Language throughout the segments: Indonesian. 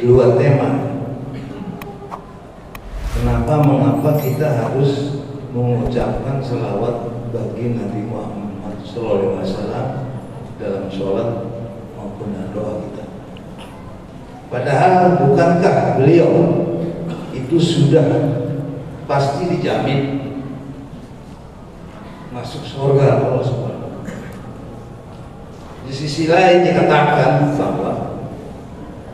luar tema. Mengapa kita harus mengucapkan selawat bagi Nabi Muhammad SAW dalam sholat maupun doa kita? Padahal bukankah beliau itu sudah pasti dijamin masuk surga Allah Subhanahu. Di sisi lain dikatakan bahwa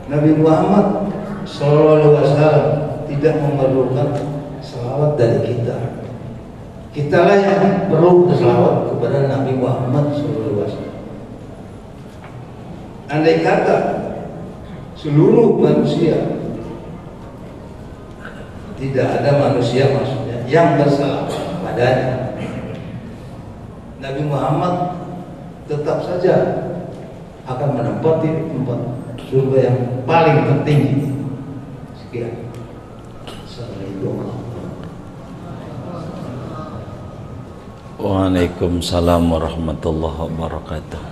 Nabi Muhammad SAW tidak memerlukan selawat dari kita. Kitalah yang perlu berselawat kepada Nabi Muhammad SAW. Andai kata seluruh manusia, tidak ada manusia maksudnya yang berselawat padanya, Nabi Muhammad tetap saja akan menempati tempat surga yang paling tertinggi. Sekian. Waalaikumsalam warahmatullahi wabarakatuh.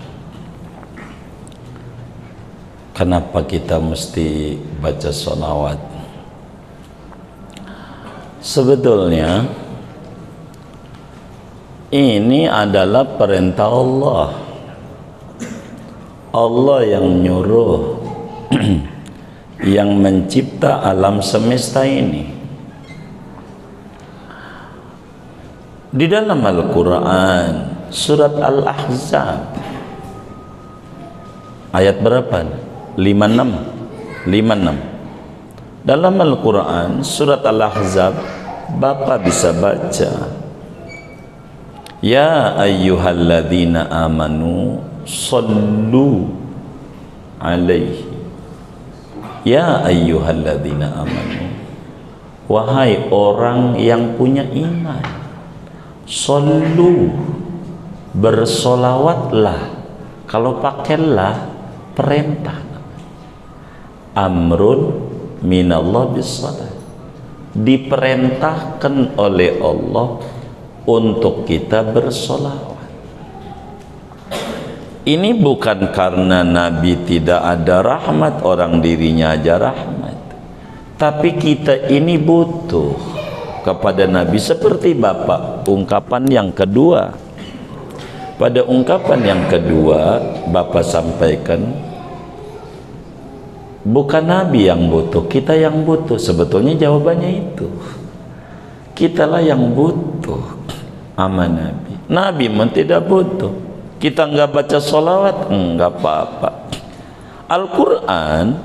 Kenapa kita mesti baca sholawat? Sebetulnya ini adalah perintah Allah. Allah yang nyuruh, yang mencipta alam semesta ini. Di dalam Al-Quran surat Al-Ahzab ayat berapa? 56. Dalam Al-Quran surat Al-Ahzab, Bapak bisa baca, ya ayyuhalladzina amanu sallu alaihi. Ya ayyuhalladzina amanu, wahai orang yang punya iman, sallu, bersolawatlah. Kalau pakailah perintah, amrun minallah bisalat, diperintahkan oleh Allah untuk kita bersolawat. Ini bukan karena Nabi tidak ada rahmat, orang dirinya aja rahmat, tapi kita ini butuh kepada Nabi. Seperti Bapak, ungkapan yang kedua, pada ungkapan yang kedua Bapak sampaikan, bukan Nabi yang butuh, kita yang butuh. Sebetulnya jawabannya itu, kitalah yang butuh sama Nabi. Nabi pun tidak butuh. Kita nggak baca sholawat, nggak apa-apa. Al-Quran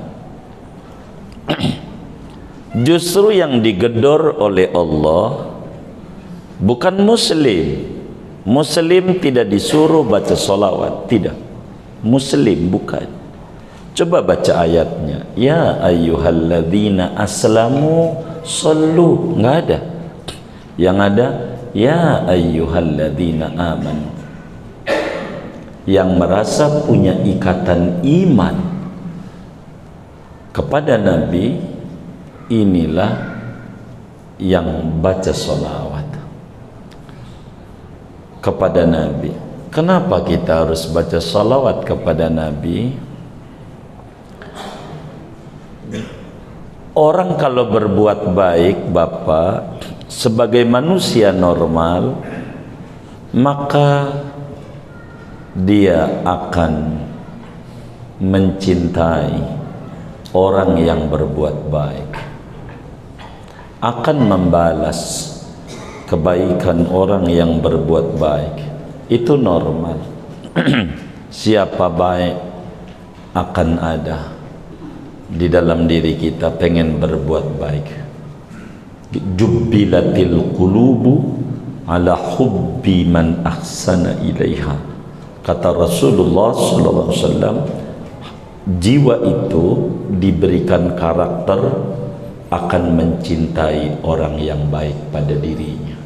justru yang digedor oleh Allah bukan Muslim. Muslim tidak disuruh baca sholawat, tidak. Muslim bukan. Coba baca ayatnya, ya ayyuhalladzina aslamu sallu, nggak ada. Yang ada, ya ayyuhalladzina amanu, yang merasa punya ikatan iman kepada Nabi, inilah yang baca sholawat kepada Nabi. Kenapa kita harus baca sholawat kepada Nabi? Orang kalau berbuat baik, Bapak, sebagai manusia normal, maka dia akan mencintai orang yang berbuat baik, akan membalas kebaikan orang yang berbuat baik. Itu normal. Siapa baik akan ada di dalam diri kita, pengen berbuat baik. Jubbilatil qulubu ala hubbi man ahsana ilaiha. Kata Rasulullah SAW, jiwa itu diberikan karakter akan mencintai orang yang baik pada dirinya.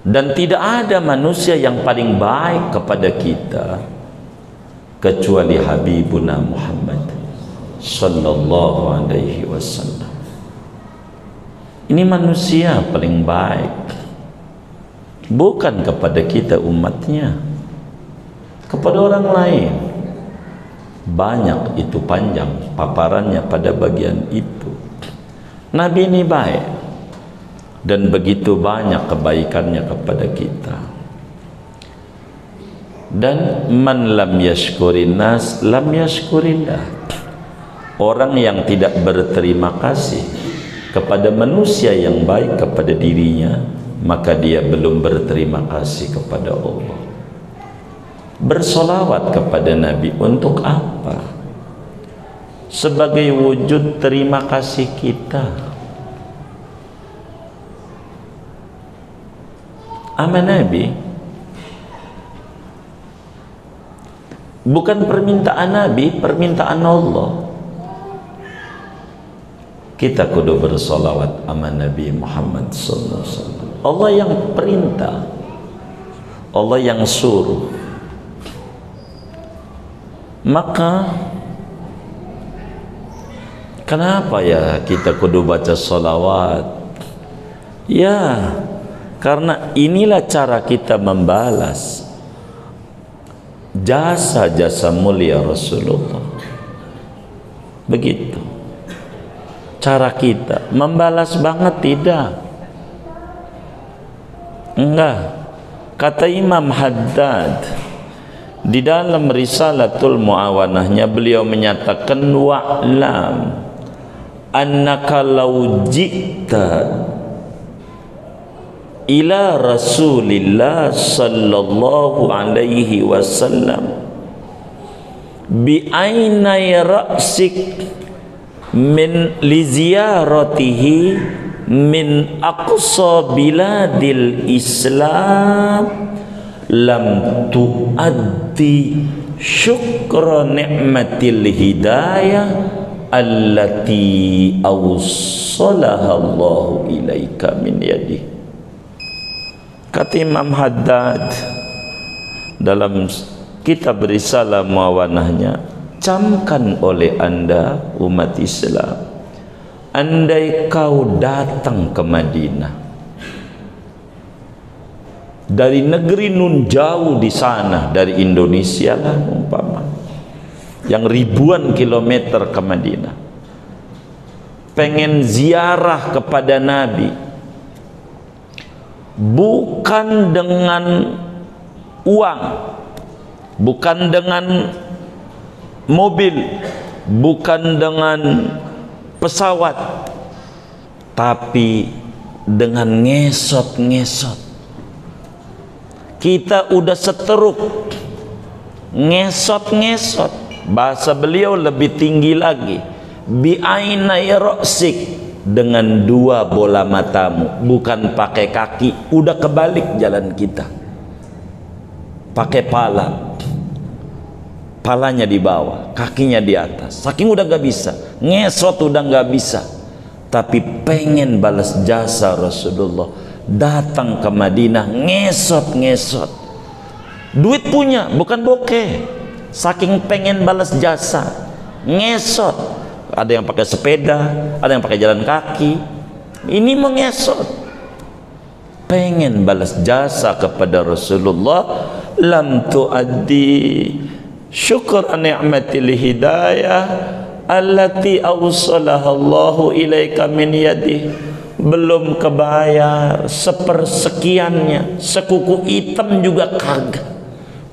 Dan tidak ada manusia yang paling baik kepada kita kecuali Habibuna Muhammad sallallahu alaihi wasallam. Ini manusia paling baik, bukan kepada kita umatnya, kepada orang lain. Banyak itu, panjang paparannya pada bagian itu. Nabi ini baik dan begitu banyak kebaikannya kepada kita. Dan man lam yashkurin nas lam yashkurillah. Orang yang tidak berterima kasih kepada manusia yang baik kepada dirinya, maka dia belum berterima kasih kepada Allah. Bersolawat kepada Nabi untuk apa? Sebagai wujud terima kasih kita. Sama Nabi bukan permintaan Nabi, permintaan Allah. Kita kudu bersolawat sama Nabi Muhammad sallallahu alaihi wasallam. Allah yang perintah, Allah yang suruh. Maka kenapa ya kita kudu baca sholawat? Ya, karena inilah cara kita membalas jasa-jasa mulia Rasulullah. Begitu cara kita membalas banget, tidak? Enggak. Kata Imam Haddad di dalam Risalatul Muawanahnya, beliau menyatakan wa'lam annaka law ji'ta ila Rasulillah sallallahu alaihi wasallam bi ainai ra'sik min li ziyaratihi min aqsa biladil Islam lam tuaddi syukra ni'matil hidayah allati awsalaha Allahu ilaika min yadih. Kata Imam Haddad dalam kitab Risalah Muawanahnya, camkan oleh anda umat Islam, andai kau datang ke Madinah dari negeri nun jauh di sana, dari Indonesia lah umpama, yang ribuan kilometer ke Madinah, pengen ziarah kepada Nabi, bukan dengan uang, bukan dengan mobil, bukan dengan pesawat, tapi dengan ngesot-ngesot. Kita udah seteruk, ngesot-ngesot. Bahasa beliau lebih tinggi lagi, bi'ainai ra'sik, dengan dua bola matamu, bukan pakai kaki. Udah kebalik jalan kita, pakai pala, palanya di bawah, kakinya di atas. Saking udah gak bisa, ngesot udah gak bisa, tapi pengen balas jasa Rasulullah. Datang ke Madinah, ngesot-ngesot. Duit punya, bukan bokeh. Saking pengen balas jasa, ngesot. Ada yang pakai sepeda, ada yang pakai jalan kaki. Ini mengesot, pengen balas jasa kepada Rasulullah. Lam tuaddi syukur ni'matil hidayah allati awsalaha Allahu ilaika min yadih. Belum kebayar sepersekiannya, sekuku hitam juga kagak,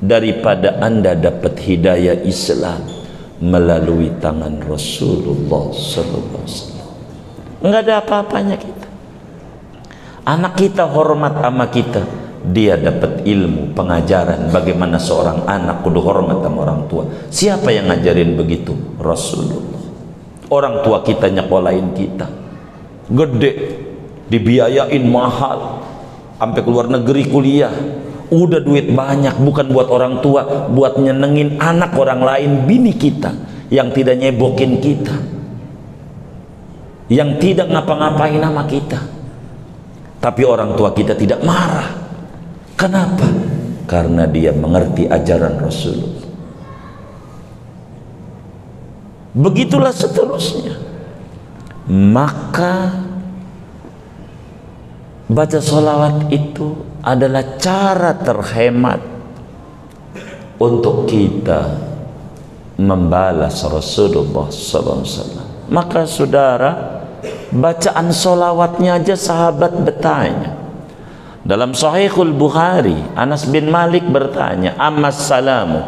daripada anda dapat hidayah Islam melalui tangan Rasulullah sallallahu alaihi wasallam. Enggak ada apa-apanya kita. Anak kita hormat sama kita, dia dapat ilmu pengajaran bagaimana seorang anak kudu hormat sama orang tua. Siapa yang ngajarin begitu? Rasulullah. Orang tua kita nyekolahin kita gede, dibiayain mahal, sampai keluar negeri kuliah, udah duit banyak, bukan buat orang tua, buat nyenengin anak orang lain, bini kita yang tidak nyebokin kita, yang tidak ngapa-ngapain sama kita, tapi orang tua kita tidak marah. Kenapa? Karena dia mengerti ajaran Rasulullah. Begitulah seterusnya. Maka baca sholawat itu adalah cara terhemat untuk kita membalas Rasulullah SAW. Maka saudara, bacaan solawatnya aja sahabat bertanya. Dalam Sahihul Bukhari, Anas bin Malik bertanya, "Ammas salamu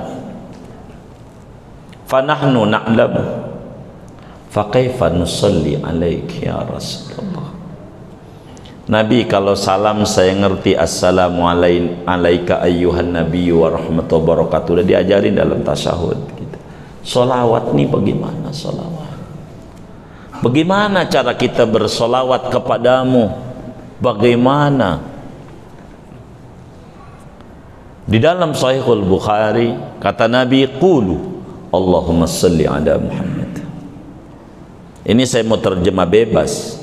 fanahnu na'lamu faqaifa nusalli alaiki ya Rasulullah." Nabi, kalau salam saya ngerti, assalamu alaika ayyuhan nabiyyu wa rahmatullahi wa barakatuh, udah diajarin dalam tasyahud gitu. Solawat nih bagaimana solawat? Bagaimana cara kita bersolawat kepadamu? Bagaimana? Di dalam Sahihul Bukhari kata Nabi, qulu Allahumma salli ala Muhammad. Ini saya mau terjemah bebas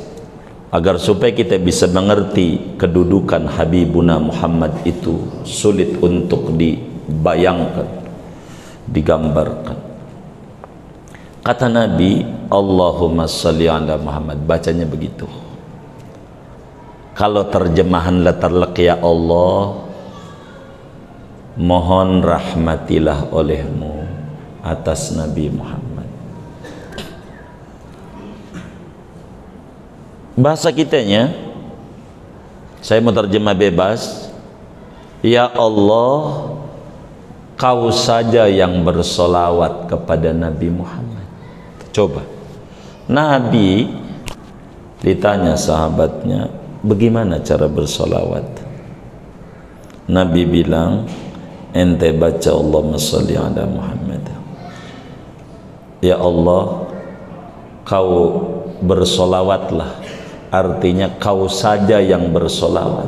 agar supaya kita bisa mengerti kedudukan Habibuna Muhammad itu sulit untuk dibayangkan, digambarkan. Kata Nabi, Allahumma salli ala Muhammad, bacanya begitu. Kalau terjemahan letterlek, ya Allah, mohon rahmatilah olehmu atas Nabi Muhammad. Bahasa kitanya, saya mau terjemah bebas, ya Allah, kau saja yang bersolawat kepada Nabi Muhammad. Coba, Nabi ditanya sahabatnya, bagaimana cara bersolawat? Nabi bilang, ente baca Allahumma sholli ala Muhammad. Ya Allah, kau bersolawatlah, artinya kau saja yang bersolawat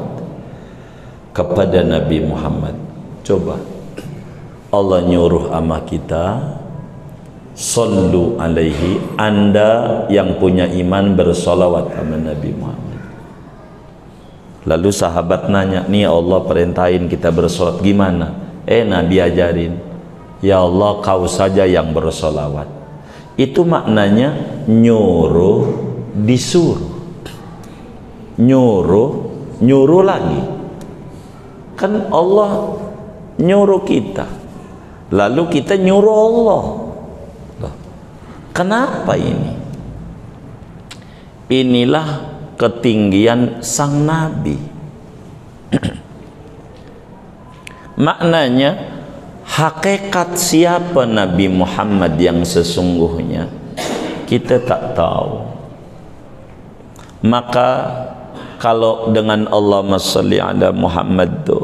kepada Nabi Muhammad. Coba, Allah nyuruh ama kita, sallu alaihi, anda yang punya iman bersolawat sama Nabi Muhammad. Lalu sahabat nanya, nih Allah perintahin kita bersolawat gimana? Nabi ajarin, ya Allah kau saja yang bersolawat. Itu maknanya nyuruh, disuruh. Nyuruh lagi. Kan Allah nyuruh kita, lalu kita nyuruh Allah. Kenapa ini? Inilah ketinggian sang Nabi. Maknanya, hakikat siapa Nabi Muhammad yang sesungguhnya kita tak tahu. Maka kalau dengan Allahumma sholli ala Muhammad itu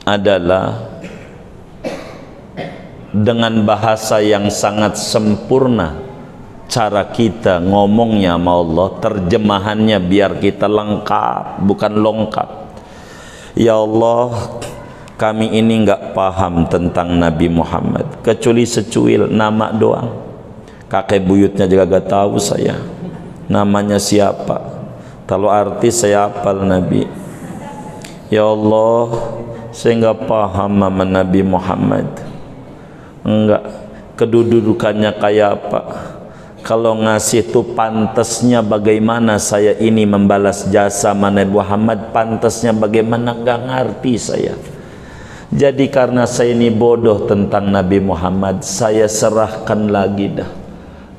adalah dengan bahasa yang sangat sempurna cara kita ngomongnya sama Allah, terjemahannya biar kita lengkap, bukan lengkap. Ya Allah, kami ini nggak paham tentang Nabi Muhammad kecuali secuil nama doang. Kakek buyutnya juga gak tahu saya namanya siapa. Kalau artis saya hafal Nabi. Ya Allah, saya nggak paham sama Nabi Muhammad. Enggak, kedudukannya kayak apa? Kalau ngasih tuh pantasnya bagaimana saya ini membalas jasa Nabi Muhammad, pantasnya bagaimana nggak ngerti saya. Jadi karena saya ini bodoh tentang Nabi Muhammad, saya serahkan lagi dah.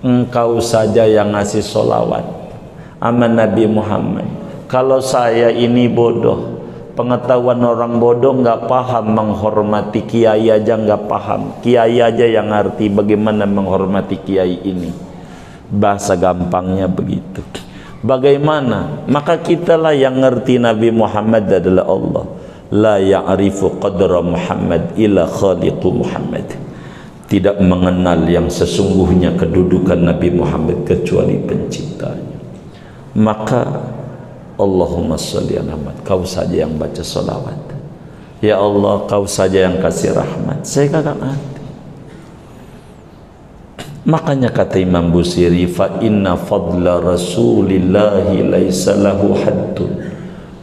Engkau saja yang ngasih solawat sama Nabi Muhammad. Kalau saya ini bodoh, pengetahuan orang bodoh nggak paham menghormati kiai aja nggak paham. Kiai aja yang ngerti bagaimana menghormati kiai ini. Bahasa gampangnya begitu. Bagaimana? Maka kitalah yang ngerti Nabi Muhammad adalah Allah. La ya'rifu qadra Muhammad illa khaliqu Muhammad. Tidak mengenal yang sesungguhnya kedudukan Nabi Muhammad kecuali penciptanya. Maka Allahumma sholli ala Muhammad, kau saja yang baca salawat. Ya Allah, kau saja yang kasih rahmat. Saya kagak ngerti. Makanya kata Imam Busiri, fa inna fadla rasulillahi laisa lahu haddun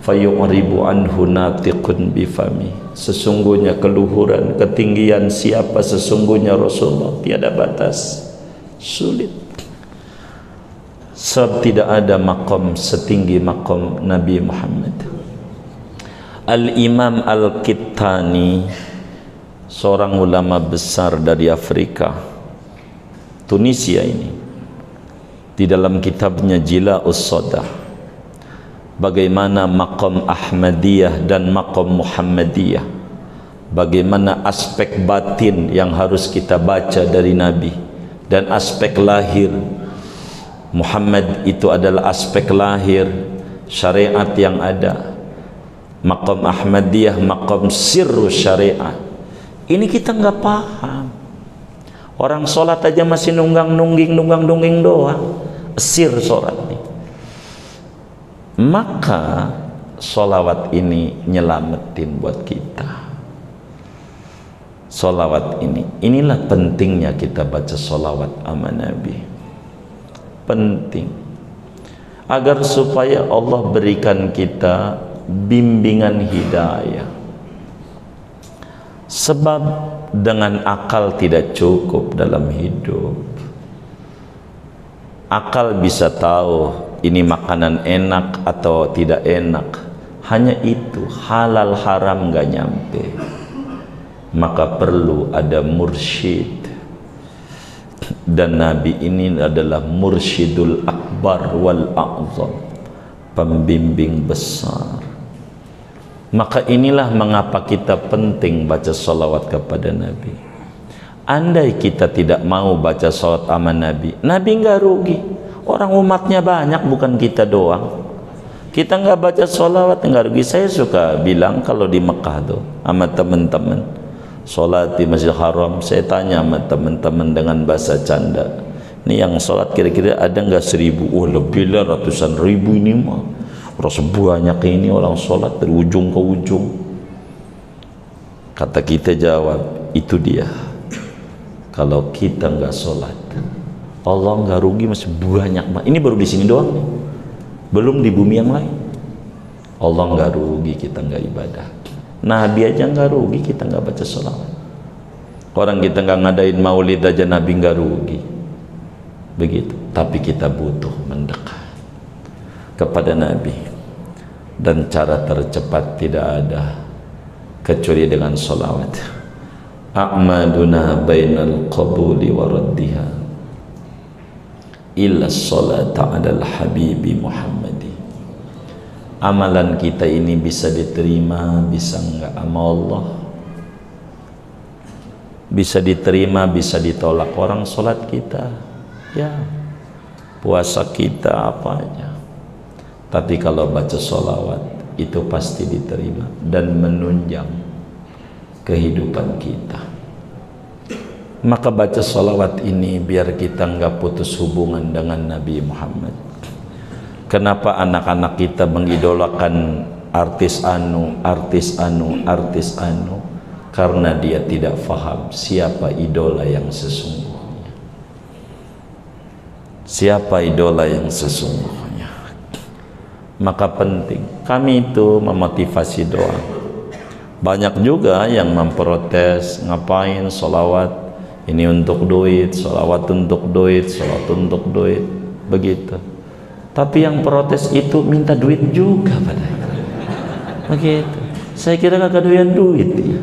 fayu'ribu anhu natiqun bifami. Sesungguhnya keluhuran, ketinggian siapa sesungguhnya Rasulullah tiada batas. Sulit. Sebab tidak ada makom setinggi makom Nabi Muhammad. Al-Imam Al-Kittani seorang ulama besar dari Afrika, Tunisia ini, di dalam kitabnya Jila'us Sodah, bagaimana maqam Ahmadiyah dan maqam Muhammadiyah, bagaimana aspek batin yang harus kita baca dari Nabi dan aspek lahir. Muhammad itu adalah aspek lahir syariat yang ada, maqam Ahmadiyah maqam sirru syariat. Ini kita nggak paham. Orang sholat aja masih nunggang-nungging doang, sir sholat nih. Maka sholawat ini nyelamatin buat kita. Sholawat ini, inilah pentingnya kita baca sholawat sama Nabi. Penting agar supaya Allah berikan kita bimbingan hidayah. Sebab dengan akal tidak cukup dalam hidup. Akal bisa tahu ini makanan enak atau tidak enak, hanya itu, halal haram gak nyampe. Maka perlu ada mursyid, dan Nabi ini adalah mursyidul akbar wal a'zam, pembimbing besar. Maka inilah mengapa kita penting baca salawat kepada Nabi. Andai kita tidak mau baca salawat sama Nabi, Nabi nggak rugi. Orang umatnya banyak, bukan kita doang. Kita nggak baca salawat nggak rugi. Saya suka bilang kalau di Mekah tuh sama teman-teman sholat di Masjidil Haram, saya tanya sama teman-teman dengan bahasa canda, ini yang sholat kira-kira ada nggak 1000? Oh lebih lah, ratusan ribu ini mah. Orang sebanyak ini orang sholat dari ujung ke ujung. Kata kita jawab, itu dia. Kalau kita nggak sholat, Allah nggak rugi, masih banyak. Ini baru di sini doang nih, belum di bumi yang lain. Allah nggak rugi kita nggak ibadah. Nabi aja nggak rugi kita nggak baca sholawat. Orang kita nggak ngadain maulid aja Nabi nggak rugi. Begitu. Tapi kita butuh mendekat kepada Nabi, dan cara tercepat tidak ada kecuali dengan sholawat. A'maduna bainal qabuli wa raddiha illa sholata ala habibi Muhammadi. Amalan kita ini bisa diterima, bisa enggak sama Allah, bisa diterima, bisa ditolak. Orang sholat kita, ya, puasa kita, apa aja. Tapi kalau baca sholawat itu pasti diterima dan menunjang kehidupan kita. Maka baca sholawat ini biar kita enggak putus hubungan dengan Nabi Muhammad. Kenapa anak-anak kita mengidolakan artis anu? Karena dia tidak faham siapa idola yang sesungguhnya. Siapa idola yang sesungguhnya. Maka penting, kami itu memotivasi doa. Banyak juga yang memprotes, ngapain sholawat ini untuk duit, sholawat untuk duit, sholawat untuk duit, begitu. Tapi yang protes itu minta duit juga padahal. Begitu. Saya kira kagak doyan duit ya.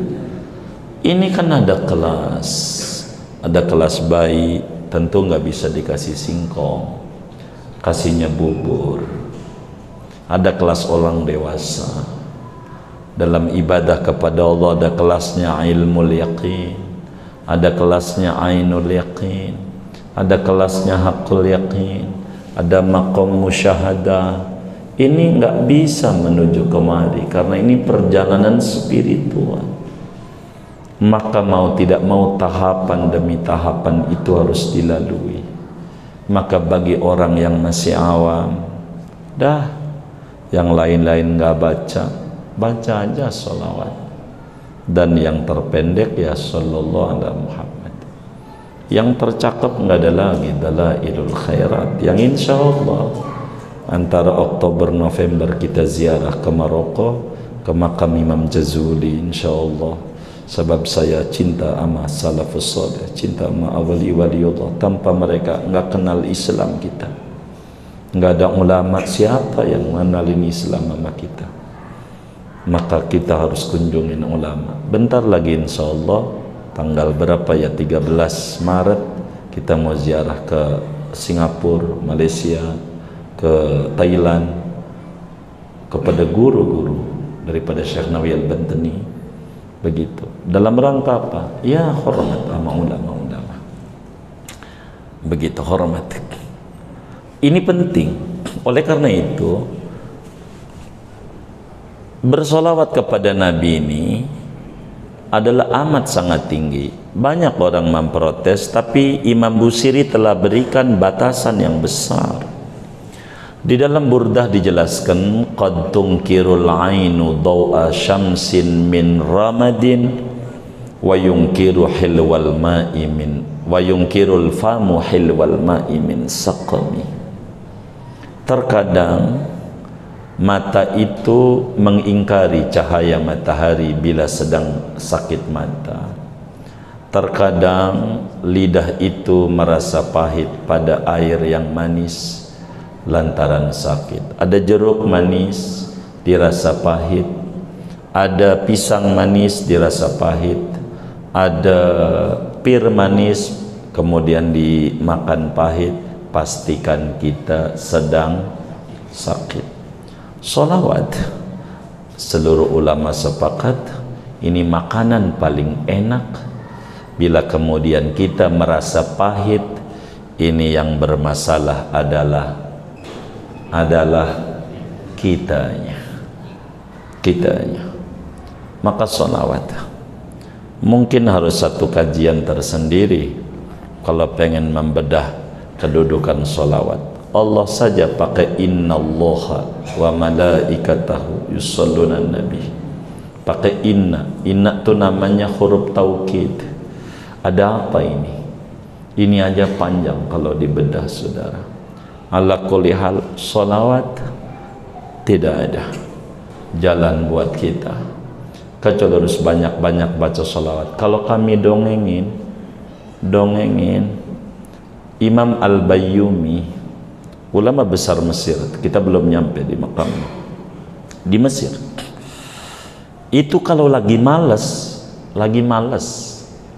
Ini kan ada kelas bayi, tentu nggak bisa dikasih singkong, kasihnya bubur. Ada kelas orang dewasa. Dalam ibadah kepada Allah ada kelasnya ilmul yaqin, ada kelasnya ainul yaqin, ada kelasnya haqqul yaqin, ada maqam musyahadah. Ini nggak bisa menuju kemari karena ini perjalanan spiritual. Maka mau tidak mau tahapan demi tahapan itu harus dilalui. Maka bagi orang yang masih awam, dah yang lain-lain nggak baca, baca aja sholawat. Dan yang terpendek ya sallallahu alaihi Muhammad. Yang tercakap nggak ada lagi Dalailul Khairat, yang insya Allah antara Oktober November kita ziarah ke Maroko, ke makam Imam Jazuli insya Allah. Sebab saya cinta sama salafus saleh, cinta sama awali waliullah. Tanpa mereka nggak kenal Islam kita. Nggak ada ulama siapa yang mengenalin Islam sama kita. maka kita harus kunjungin ulama. Bentar lagi insya Allah, tanggal berapa ya, 13 Maret kita mau ziarah ke Singapura, Malaysia, ke Thailand, kepada guru-guru daripada Syekh Nawawi Al-Bantani. Begitu. Dalam rangka apa? Ya hormat sama ulama-ulama. Begitu, hormat. Ini penting. Oleh karena itu, bersolawat kepada Nabi ini adalah amat sangat tinggi. Banyak orang memprotes, tapi Imam Busiri telah berikan batasan yang besar. Di dalam Burdah dijelaskan, qad tunkirul ainu daw'a syamsin min ramadin wa yunkiru hilwal ma'i min wa yunkirul famu hilwal ma'i min saqami. Terkadang mata itu mengingkari cahaya matahari bila sedang sakit mata. Terkadang lidah itu merasa pahit pada air yang manis lantaran sakit. Ada jeruk manis dirasa pahit, ada pisang manis dirasa pahit, ada pir manis kemudian dimakan pahit. Pastikan kita sedang sakit. Sholawat, seluruh ulama sepakat ini makanan paling enak. Bila kemudian kita merasa pahit, ini yang bermasalah adalah kitanya. Maka sholawat mungkin harus satu kajian tersendiri kalau pengen membedah kedudukan sholawat. Allah saja pakai innallaha wa malaikatahu yusholluna nabi, pakai inna itu namanya huruf taukid. Ada apa ini? Ini aja panjang kalau dibedah, saudara. Ala kulli hal, sholawat tidak ada jalan buat kita kecuali harus banyak-banyak baca sholawat. Kalau kami dongengin Imam Al-Bayyumi, ulama besar Mesir, kita belum nyampe di makamnya, di Mesir. Itu kalau lagi malas,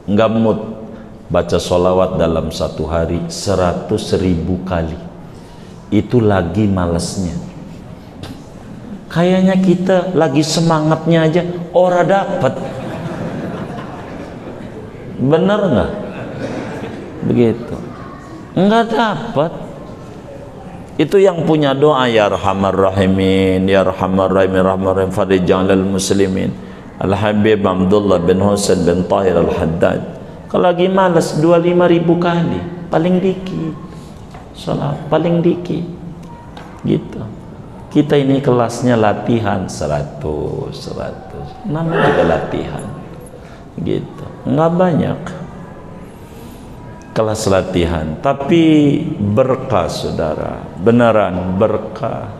nggak mood, baca sholawat dalam satu hari 100.000 kali. Itu lagi malasnya. Kayaknya kita lagi semangatnya aja ora dapat. Bener nggak? Begitu. Enggak dapat. Itu yang punya doa ya arhamar rahimin, ya arhamar rahimin, rahmar rahim farijan lil muslimin, Al Habib Abdullah bin Husain bin Tahir Al Haddad. Kalau lagi malas 25.000 kali, paling dikit. Salat paling dikit. Gitu. Kita ini kelasnya latihan 100. Namanya juga latihan. Gitu. Enggak banyak kelas latihan, tapi berkah, saudara, beneran berkah.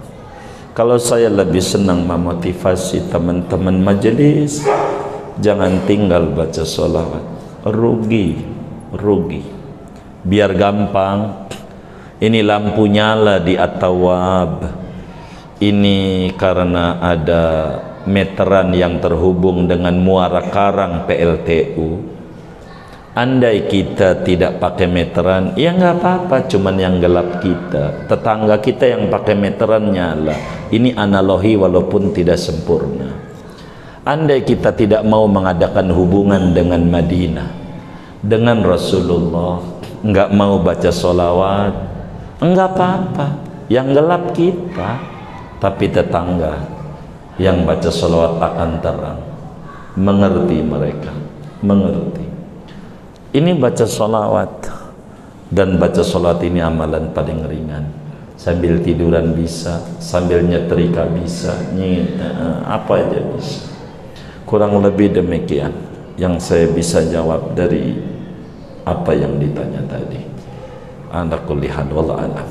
Kalau saya lebih senang memotivasi teman-teman majelis, jangan tinggal baca sholawat, rugi, biar gampang. Ini lampu nyala di At-Tawwab, ini karena ada meteran yang terhubung dengan muara karang PLTU. Andai kita tidak pakai meteran, ya nggak apa-apa, cuman yang gelap kita. Tetangga kita yang pakai meteran nyala. Ini analogi walaupun tidak sempurna. Andai kita tidak mau mengadakan hubungan dengan Madinah, dengan Rasulullah, nggak mau baca sholawat, nggak apa-apa. Yang gelap kita, tapi tetangga yang baca sholawat akan terang. Mengerti mereka, mengerti. Ini baca sholawat, dan baca sholawat ini amalan paling ringan. Sambil tiduran bisa, sambil nyetrika bisa, apa aja bisa. Kurang lebih demikian yang saya bisa jawab dari apa yang ditanya tadi. Ala kulli hal, wallahu a'lam.